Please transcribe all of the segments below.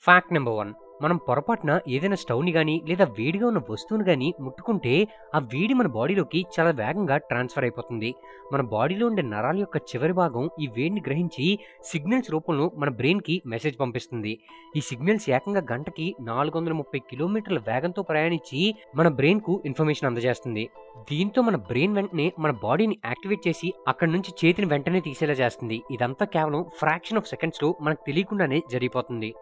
Fact number 1. మనం పొరపాటున ఏదైనా స్టవ్‌ని గాని, లేదా వేడిగా ఉన్న వస్తువుని గాని ముట్టుకుంటే, ఆ వేడి మన బాడీలోకి చాలా వేగంగా ట్రాన్స్‌ఫర్ అయిపోతుంది. మన బాడీలో ఉండే నరాల యొక్క చివరి భాగం ఈ వేడిని గ్రహించి సిగ్నల్స్ రూపంలో మన బ్రెయిన్‌కి మెసేజ్ పంపిస్తుంది. ఈ సిగ్నల్స్ ఏకంగా గంటకి 430 కిలోమీటర్ల వేగంతో ప్రయాణించి మన బ్రెయిన్‌కు ఇన్ఫర్మేషన్ అందజేస్తుంది. దీంతో మన బ్రెయిన్ వెంటనే మన బాడీని యాక్టివేట్ చేసి అక్కడి నుంచి చేతిని వెంటనే తీసేలా చేస్తుంది. ఇదంతా కేవలం ఫ్రాక్షన్ ఆఫ్ సెకండ్స్‌లో మనకు తెలియకుండానే జరిగిపోతుంది.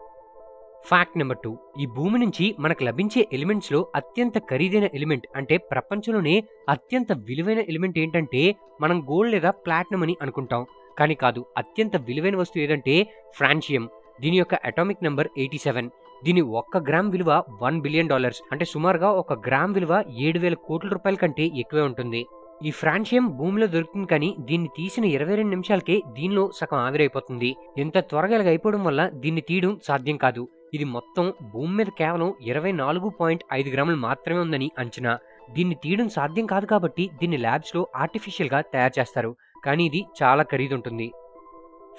Fact number 2. ఈ భూమి నుంచి మనకు లభించే ఎలిమెంట్స్‌లో అత్యంత ఖరీదైన ఎలిమెంట్ అంటే ప్రపంచంలోనే అత్యంత విలువైన ఎలిమెంట్ ఏంటంటే మనం గోల్డ్ లేదా ప్లాటినం అని అనుకుంటాం. కానీ కాదు. అత్యంత విలువైన వస్తువు ఏదంటే ఫ్రాన్షియం. దీని యొక్క అటామిక్ నంబర్ 87. దీని 1 గ్రామ్ విలువ $1 బిలియన్ అంటే సుమారుగా 1 గ్రామ్ విలువ 7,000 కోట్ల రూపాయల కంటే ఎక్కువే ఉంటుంది. ఈ ఫ్రాన్షియం భూమిలో దొరుకుతుంది కానీ దీన్ని తీసిన 22 నిమిషాలకే దీనిలో సగం ఆవిరైపోతుంది. ఇంత త్వరగా ఇలాగ అయిపోవడం వల్ల దీన్ని తీయడం సాధ్యం కాదు. ఇది మొత్తం భూమి మీద కేవలం 24.5 గ్రాములు మాత్రమే ఉందని అంచనా. దీన్ని తీయడం సాధ్యం కాదు కాబట్టి దీన్ని ల్యాబ్స్‌లో ఆర్టిఫిషియల్‌గా తయారు చేస్తారు. కానీ ఇది చాలా ఖరీదుంటుంది.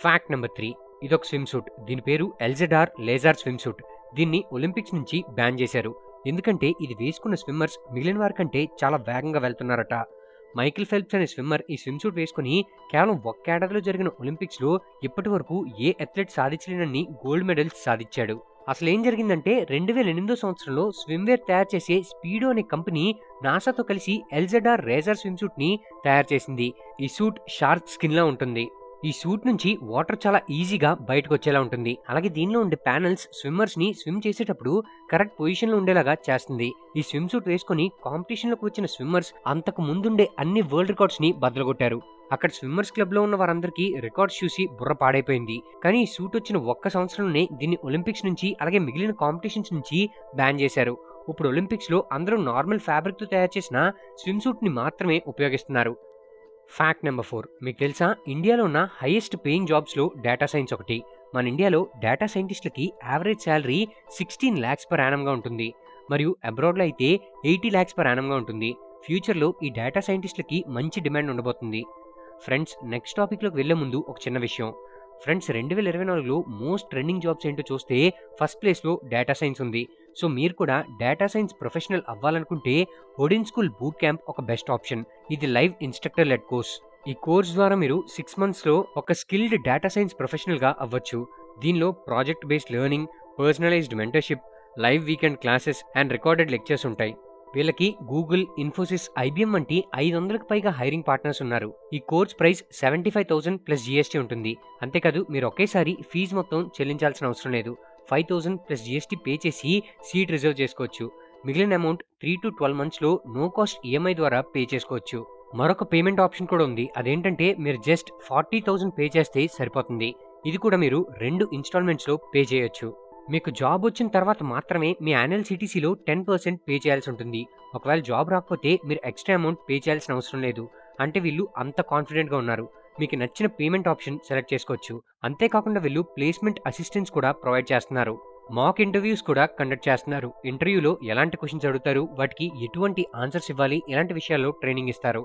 Fact number 3. ఇదొక స్విమ్ సూట్. దీని పేరు ఎల్జెడార్ లేజర్ స్విమ్ సూట్. దీన్ని ఒలింపిక్స్ నుంచి బ్యాన్ చేశారు. ఎందుకంటే ఇది వేసుకున్న స్విమ్మర్స్ మిగిలిన వారి కంటే చాలా వేగంగా వెళ్తున్నారట. మైకిల్ ఫెల్ప్స్ అనే స్విమ్మర్ ఈ స్విమ్ సూట్ వేసుకుని కేవలం ఒక్క ఏడాదిలో జరిగిన ఒలింపిక్స్‌లో ఇప్పటి వరకు ఏ అథ్లెట్ సాధించలేనన్ని గోల్డ్ మెడల్స్ సాధించాడు. అసలు ఏం జరిగిందంటే 2008 సంవత్సరంలో స్విమ్‌వేర్ తయారు చేసే స్పీడో అనే కంపెనీ నాసాతో కలిసి ఎల్జెడార్ రేజర్ స్విమ్ సూట్ ని తయారు చేసింది. ఈ సూట్ షార్క్ స్కిన్ లా ఉంటుంది. ఈ సూట్ నుంచి వాటర్ చాలా ఈజీగా బయటకు వచ్చేలా ఉంటుంది. అలాగే దీనిలో ఉండే ప్యానెల్స్ స్విమ్మర్స్ ని స్విమ్ చేసేటప్పుడు కరెక్ట్ పొజిషన్ లో ఉండేలాగా చేస్తుంది. ఈ స్విమ్ సూట్ వేసుకుని కాంపిటీషన్ లోకి వచ్చిన స్విమ్మర్స్ అంతకు ముందుండే అన్ని వరల్డ్ రికార్డ్స్ ని బద్దలుగొట్టారు. అక్కడ స్విమ్మర్స్ క్లబ్ లో ఉన్న వారందరికీ రికార్డ్స్ చూసి బుర్ర పాడైపోయింది. కానీ ఈ సూట్ వచ్చిన ఒక్క సంవత్సరంలోనే దీన్ని ఒలింపిక్స్ నుంచి అలాగే మిగిలిన కాంపిటీషన్స్ నుంచి బ్యాన్ చేశారు. ఇప్పుడు ఒలింపిక్స్ లో అందరూ నార్మల్ ఫ్యాబ్రిక్ తో తయారు చేసిన స్విమ్ సూట్ ని మాత్రమే ఉపయోగిస్తున్నారు. Fact number 4. మీకు తెలుసా ఇండియాలో ఉన్న హైయెస్ట్ పేయింగ్ జాబ్స్లో డేటా సైన్స్ ఒకటి. మన ఇండియాలో డేటా సైంటిస్టులకి యావరేజ్ శాలరీ 16 lakhs per annumగా ఉంటుంది. మరియు అబ్రాడ్లో అయితే 80 lakhs per annumగా ఉంటుంది. ఫ్యూచర్లో ఈ డేటా సైంటిస్టులకి మంచి డిమాండ్ ఉండబోతుంది. ఫ్రెండ్స్, నెక్స్ట్ టాపిక్లోకి వెళ్లే ముందు ఒక చిన్న విషయం. ఫ్రెండ్స్, 2024లో మోస్ట్ ట్రెండింగ్ జాబ్స్ ఏంటో చూస్తే ఫస్ట్ ప్లేస్లో డేటా సైన్స్ ఉంది. సో మీరు కూడా డేటా సైన్స్ ప్రొఫెషనల్ అవ్వాలనుకుంటే ఒడిన్ స్కూల్ బూట్ క్యాంప్ ఒక బెస్ట్ ఆప్షన్. ఇది లైవ్ ఇన్స్ట్రక్టర్ లెడ్ కోర్స్. ఈ కోర్స్ ద్వారా మీరు 6 monthsలో ఒక స్కిల్డ్ డేటా సైన్స్ ప్రొఫెషనల్గా అవ్వచ్చు. దీనిలో project based learning, personalised mentorship, live weekend classes and recorded lectures ఉంటాయి. వీళ్ళకి గూగుల్, ఇన్ఫోసిస్, ఐబీఎం వంటి 500కి పైగా హైరింగ్ పార్ట్నర్స్ ఉన్నారు. ఈ కోర్స్ ప్రైస్ 75,000 ప్లస్ జీఎస్టీ ఉంటుంది. అంతేకాదు మీరు ఒకేసారి ఫీజు మొత్తం చెల్లించాల్సిన అవసరం లేదు. 5,000 ప్లస్ జీఎస్టీ పే చేసి సీట్ రిజర్వ్ చేసుకోవచ్చు. మిగిలిన అమౌంట్ 3 to 12 monthsలో నో కాస్ట్ ఈఎంఐ ద్వారా పే చేసుకోవచ్చు. మరొక పేమెంట్ ఆప్షన్ కూడా ఉంది. అదేంటంటే మీరు జస్ట్ 40,000 పే చేస్తే సరిపోతుంది. ఇది కూడా మీరు 2 ఇన్స్టాల్మెంట్స్లో పే చేయొచ్చు. మీకు జాబ్ వచ్చిన తర్వాత మాత్రమే మీ యాన్యువల్ సిటీసీలో 10% పే చేయాల్సి ఉంటుంది. ఒకవేళ జాబ్ రాకపోతే మీరు ఎక్స్ట్రా అమౌంట్ పే చేయాల్సిన అవసరం లేదు. అంటే వీళ్ళు అంత కాన్ఫిడెంట్గా ఉన్నారు. మీకు నచ్చిన పేమెంట్ ఆప్షన్ సెలెక్ట్ చేసుకోవచ్చు. అంతేకాకుండా వీళ్ళు ప్లేస్మెంట్ అసిస్టెన్స్ కూడా ప్రొవైడ్ చేస్తున్నారు. మాక్ ఇంటర్వ్యూస్ కూడా కండక్ట్ చేస్తున్నారు. ఇంటర్వ్యూలో ఎలాంటి క్వశ్చన్స్ అడుగుతారు, వాటికి ఎటువంటి ఆన్సర్స్ ఇవ్వాలి, ఇలాంటి విషయాల్లో ట్రైనింగ్ ఇస్తారు.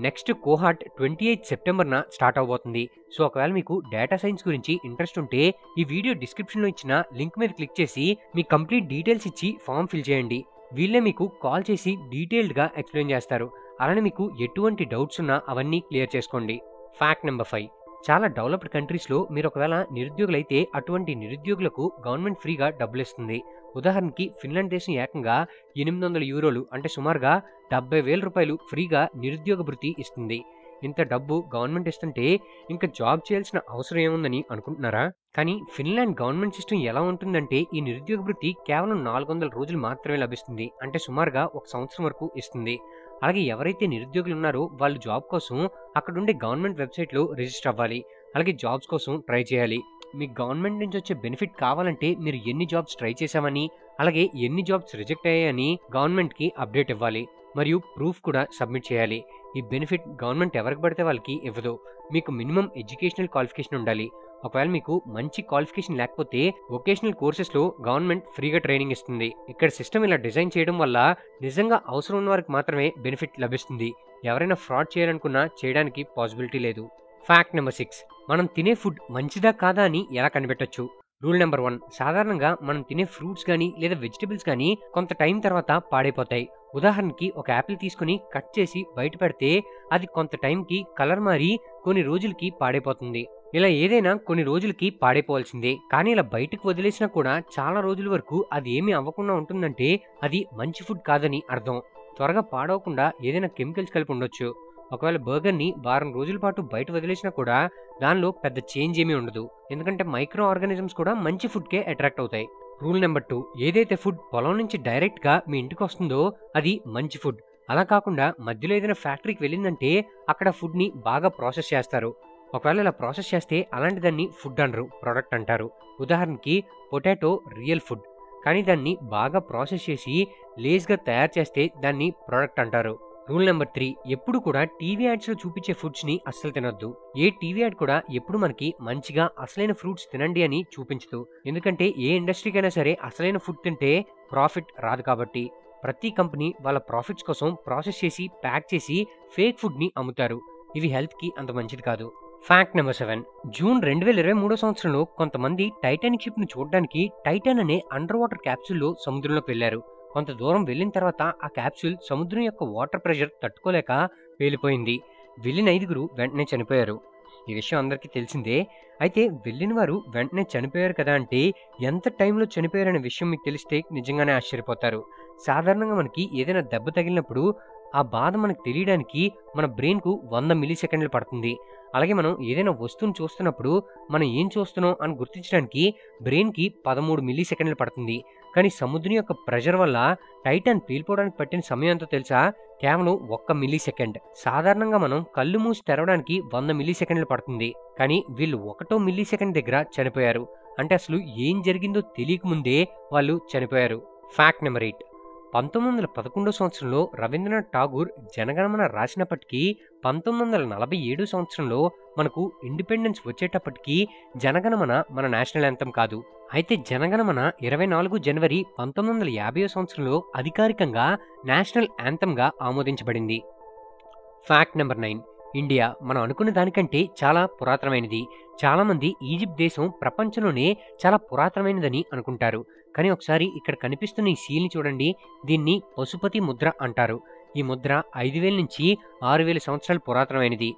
నెక్స్ట్ కోహార్ట్ 28 సెప్టెంబర్న స్టార్ట్ అవబోతుంది. సో ఒకవేళ మీకు డేటా సైన్స్ గురించి ఇంట్రెస్ట్ ఉంటే ఈ వీడియో డిస్క్రిప్షన్లో ఇచ్చిన లింక్ మీద క్లిక్ చేసి మీ కంప్లీట్ డీటెయిల్స్ ఇచ్చి ఫామ్ ఫిల్ చేయండి. వీళ్ళే మీకు కాల్ చేసి డీటెయిల్డ్గా ఎక్స్ప్లెయిన్ చేస్తారు. అలానే మీకు ఎటువంటి డౌట్స్ ఉన్నా అవన్నీ క్లియర్ చేసుకోండి. Fact number 5. చాలా డెవలప్డ్ కంట్రీస్లో మీరు ఒకవేళ నిరుద్యోగులైతే అటువంటి నిరుద్యోగులకు గవర్నమెంట్ ఫ్రీగా డబ్బులు ఇస్తుంది. ఉదాహరణకి ఫిన్లాండ్ దేశం ఏకంగా €800 అంటే సుమారుగా 70,000 రూపాయలు ఫ్రీగా నిరుద్యోగ భృతి ఇస్తుంది. ఇంత డబ్బు గవర్నమెంట్ ఇస్తుంటే ఇంకా జాబ్ చేయాల్సిన అవసరం ఏముందని అనుకుంటున్నారా? కానీ ఫిన్లాండ్ గవర్నమెంట్ సిస్టమ్ ఎలా ఉంటుందంటే ఈ నిరుద్యోగ భృతి కేవలం 400 రోజులు మాత్రమే లభిస్తుంది. అంటే సుమారుగా 1 సంవత్సరం వరకు ఇస్తుంది. అలాగే ఎవరైతే నిరుద్యోగులు ఉన్నారో వాళ్ళు జాబ్ కోసం అక్కడుండే గవర్నమెంట్ వెబ్సైట్లో రిజిస్టర్ అవ్వాలి. అలాగే జాబ్స్ కోసం ట్రై చేయాలి. మీకు గవర్నమెంట్ నుంచి వచ్చే బెనిఫిట్ కావాలంటే మీరు ఎన్ని జాబ్స్ ట్రై చేశామని, అలాగే ఎన్ని జాబ్స్ రిజెక్ట్ అయ్యాయని గవర్నమెంట్కి అప్డేట్ ఇవ్వాలి. మరియు ప్రూఫ్ కూడా సబ్మిట్ చేయాలి. ఈ బెనిఫిట్ గవర్నమెంట్ ఎవరికి పడితే వాళ్ళకి ఇవ్వదు. మీకు మినిమం ఎడ్యుకేషనల్ క్వాలిఫికేషన్ ఉండాలి. ఒకవేళ మీకు మంచి క్వాలిఫికేషన్ లేకపోతే వొకేషనల్ కోర్సెస్లో గవర్నమెంట్ ఫ్రీగా ట్రైనింగ్ ఇస్తుంది. ఇక్కడ సిస్టమ్ ఇలా డిజైన్ చేయడం వల్ల నిజంగా అవసరం ఉన్న వారికి మాత్రమే బెనిఫిట్ లభిస్తుంది. ఎవరైనా ఫ్రాడ్ చేయాలనుకున్నా చేయడానికి పాసిబిలిటీ లేదు. Fact number 6. మనం తినే ఫుడ్ మంచిదా కాదా అని ఎలా కనిపెట్టొచ్చు? రూల్ నెంబర్ 1, సాధారణంగా మనం తినే ఫ్రూట్స్ కానీ లేదా వెజిటబుల్స్ కానీ కొంత టైం తర్వాత పాడైపోతాయి. ఉదాహరణకి ఒక యాపిల్ తీసుకుని కట్ చేసి బయట పెడితే అది కొంత టైంకి కలర్ మారి కొన్ని రోజులకి పాడైపోతుంది. ఇలా ఏదైనా కొన్ని రోజులకి పాడైపోవాల్సిందే. కానీ ఇలా బయటకు వదిలేసినా కూడా చాలా రోజుల వరకు అది ఏమీ అవ్వకుండా ఉంటుందంటే అది మంచి ఫుడ్ కాదని అర్థం. త్వరగా పాడవకుండా ఏదైనా కెమికల్స్ కలిపి ఉండొచ్చు. ఒకవేళ బర్గర్‌ని వారం రోజుల పాటు బయట వదిలేసినా కూడా దానిలో పెద్ద చేంజ్ ఏమీ ఉండదు. ఎందుకంటే మైక్రో ఆర్గానిజమ్స్ కూడా మంచి ఫుడ్‌కే అట్రాక్ట్ అవుతాయి. రూల్ నెంబర్ 2, ఏదైతే ఫుడ్ పొలం నుంచి డైరెక్ట్‌గా మీ ఇంటికొస్తుందో అది మంచి ఫుడ్. అలా కాకుండా మధ్యలో ఏదైనా ఫ్యాక్టరీకి వెళ్ళిందంటే అక్కడ ఫుడ్‌ని బాగా ప్రాసెస్ చేస్తారు. ఒకవేళ ఇలా ప్రాసెస్ చేస్తే అలాంటి దాన్ని ఫుడ్ అనరు, ప్రొడక్ట్ అంటారు. ఉదాహరణకి పొటాటో రియల్ ఫుడ్. కానీ దాన్ని బాగా ప్రాసెస్ చేసి లేస్‌గా తయారు చేస్తే దాన్ని ప్రొడక్ట్ అంటారు. రూల్ నెంబర్ 3, ఎప్పుడు కూడా టీవీ యాడ్స్‌లో చూపించే ఫుడ్స్‌ని అస్సలు తినొద్దు. ఏ టీవీ యాడ్ కూడా ఎప్పుడు మనకి మంచిగా అసలైన ఫ్రూట్స్ తినండి అని చూపించదు. ఎందుకంటే ఏ ఇండస్ట్రీకైనా సరే అసలైన ఫుడ్ తింటే ప్రాఫిట్ రాదు కాబట్టి. ప్రతి కంపెనీ వాళ్ళ ప్రాఫిట్స్ కోసం ప్రాసెస్ చేసి, ప్యాక్ చేసి ఫేక్ ఫుడ్‌ని అమ్ముతారు. ఇవి హెల్త్‌కి అంత మంచిది కాదు. ఫ్యాక్ట్ నెంబర్ 7, జూన్ 2023 సంవత్సరంలో కొంతమంది టైటానిక్ షిప్‌ని చూడడానికి టైటాన్ అనే అండర్ వాటర్ క్యాప్సూల్‌లో సముద్రంలోకి వెళ్లారు. కొంత దూరం వెళ్ళిన తర్వాత ఆ క్యాప్సూల్ సముద్రం యొక్క వాటర్ ప్రెషర్ తట్టుకోలేక పేలిపోయింది. వెళ్ళిన 5గురు వెంటనే చనిపోయారు. ఈ విషయం అందరికీ తెలిసిందే. అయితే వెళ్ళిన వారు వెంటనే చనిపోయారు కదా అంటే ఎంత టైంలో చనిపోయారనే విషయం మీకు తెలిస్తే నిజంగానే ఆశ్చర్యపోతారు. సాధారణంగా మనకి ఏదైనా దెబ్బ తగిలినప్పుడు ఆ బాధ మనకు తెలియడానికి మన బ్రెయిన్‌కు 100 మిల్లీ సెకండ్లు పడుతుంది. అలాగే మనం ఏదైనా వస్తువుని చూస్తున్నప్పుడు మనం ఏం చూస్తున్నాం అని గుర్తించడానికి బ్రెయిన్‌కి 13 మిల్లీ సెకండ్లు పడుతుంది. కానీ సముద్రం యొక్క ప్రెషర్ వల్ల టైటాన్ పేలిపోవడానికి పట్టిన సమయం ఎంతో తెలుసా? కేవలం 1 మిల్లీ సెకండ్. సాధారణంగా మనం కళ్ళు మూసి తెరవడానికి 100 మిల్లీ సెకండ్లు పడుతుంది. కానీ వీళ్ళు 1 మిల్లీ సెకండ్ దగ్గర చనిపోయారు. అంటే అసలు ఏం జరిగిందో తెలియక ముందే వాళ్ళు చనిపోయారు. ఫ్యాక్ట్ నెంబర్ 8, 1911 సంవత్సరంలో రవీంద్రనాథ్ ఠాగూర్ జనగణమన రాసినప్పటికీ 1947 సంవత్సరంలో మనకు ఇండిపెండెన్స్ వచ్చేటప్పటికి జనగణమన మన నేషనల్ యాంథమ్ కాదు. అయితే జనగణమన 24 జనవరి 1950 సంవత్సరంలో అధికారికంగా నేషనల్ యాంథమ్‌గా ఆమోదించబడింది. ఫ్యాక్ట్ నెంబర్ 9, ఇండియా మనం అనుకున్న దానికంటే చాలా పురాతనమైనది. చాలామంది ఈజిప్ట్ దేశం ప్రపంచంలోనే చాలా పురాతనమైనదని అనుకుంటారు. కానీ ఒకసారి ఇక్కడ కనిపిస్తున్న ఈ సీల్‌ని చూడండి. దీన్ని పశుపతి ముద్ర అంటారు. ఈ ముద్ర 5000 నుంచి 6000 సంవత్సరాలు పురాతనమైనది.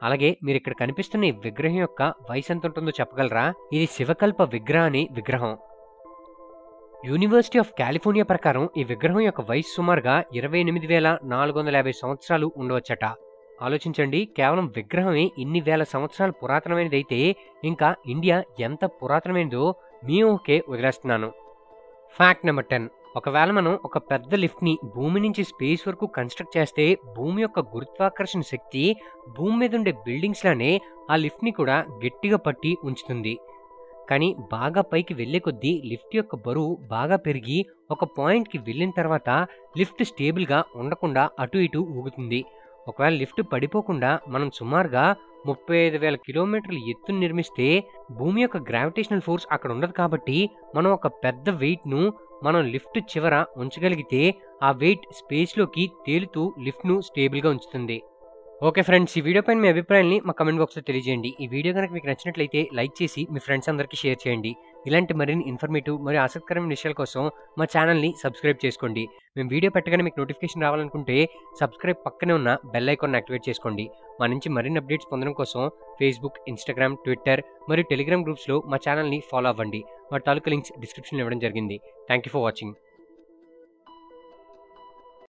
అలాగే మీరు ఇక్కడ కనిపిస్తున్న ఈ విగ్రహం యొక్క వయసు ఎంత ఉంటుందో చెప్పగలరా? ఇది శివకల్ప విగ్రహ అనే విగ్రహం. యూనివర్సిటీ ఆఫ్ కాలిఫోర్నియా ప్రకారం ఈ విగ్రహం యొక్క వయసు సుమారుగా 28,450 సంవత్సరాలు ఉండవచ్చట. ఆలోచించండి, కేవలం విగ్రహమే ఇన్ని వేల సంవత్సరాలు పురాతనమైనదైతే ఇంకా ఇండియా ఎంత పురాతనమైనదో మీ ఊహకే వదిలేస్తున్నాను. ఫ్యాక్ట్ నెంబర్ 10, ఒకవేళ మనం ఒక పెద్ద లిఫ్ట్‌ని భూమి నుంచి స్పేస్ వరకు కన్‌స్ట్రక్ట్ చేస్తే భూమి యొక్క గురుత్వాకర్షణ శక్తి భూమి మీద ఉండే బిల్డింగ్స్ లానే ఆ లిఫ్ట్‌ని కూడా గట్టిగా పట్టి ఉంచుతుంది. కానీ బాగా పైకి వెళ్ళే కొద్దీ లిఫ్ట్ యొక్క బరువు బాగా పెరిగి ఒక పాయింట్‌కి వెళ్ళిన తర్వాత లిఫ్ట్ స్టేబుల్‌గా ఉండకుండా అటు ఇటు ఊగుతుంది. ఒకవేళ లిఫ్ట్ పడిపోకుండా మనం సుమారుగా 35,000 కిలోమీటర్ల ఎత్తును నిర్మిస్తే భూమి యొక్క గ్రావిటేషనల్ ఫోర్స్ అక్కడ ఉండదు కాబట్టి మనం ఒక పెద్ద వెయిట్‌ను మనం లిఫ్ట్ చివర ఉంచగలిగితే ఆ వెయిట్ స్పేస్‌లోకి తేలుతూ లిఫ్ట్‌ను స్టేబుల్‌గా ఉంచుతుంది. ఓకే ఫ్రెండ్స్, ఈ వీడియో పైన మీ అభిప్రాయాన్ని మా కమెంట్ బాక్స్‌లో తెలియజేయండి. ఈ వీడియో కనుక మీకు నచ్చినట్లయితే లైక్ చేసి మీ ఫ్రెండ్స్ అందరికీ షేర్ చేయండి. ఇలాంటి మరిన్ని ఇన్ఫర్మేటివ్ మరియు ఆసక్తికరమైన విషయాల కోసం మా ఛానల్‌ని సబ్స్క్రైబ్ చేసుకోండి. మేము వీడియో పెట్టగానే మీకు నోటిఫికేషన్ రావాలనుకుంటే సబ్స్క్రైబ్ పక్కనే ఉన్న బెల్ ఐకాన్‌ని యాక్టివేట్ చేసుకోండి. మా నుంచి మరిన్ని అప్డేట్స్ పొందడం కోసం ఫేస్‌బుక్, ఇన్‌స్టాగ్రామ్, ట్విట్టర్ మరియు టెలిగ్రామ్ గ్రూప్స్‌లో మా ఛానల్‌ని ఫాలో అవ్వండి. వాటి తాలూకా లింక్స్ డిస్క్రిప్షన్‌లో ఇవ్వడం జరిగింది. Thank you for watching.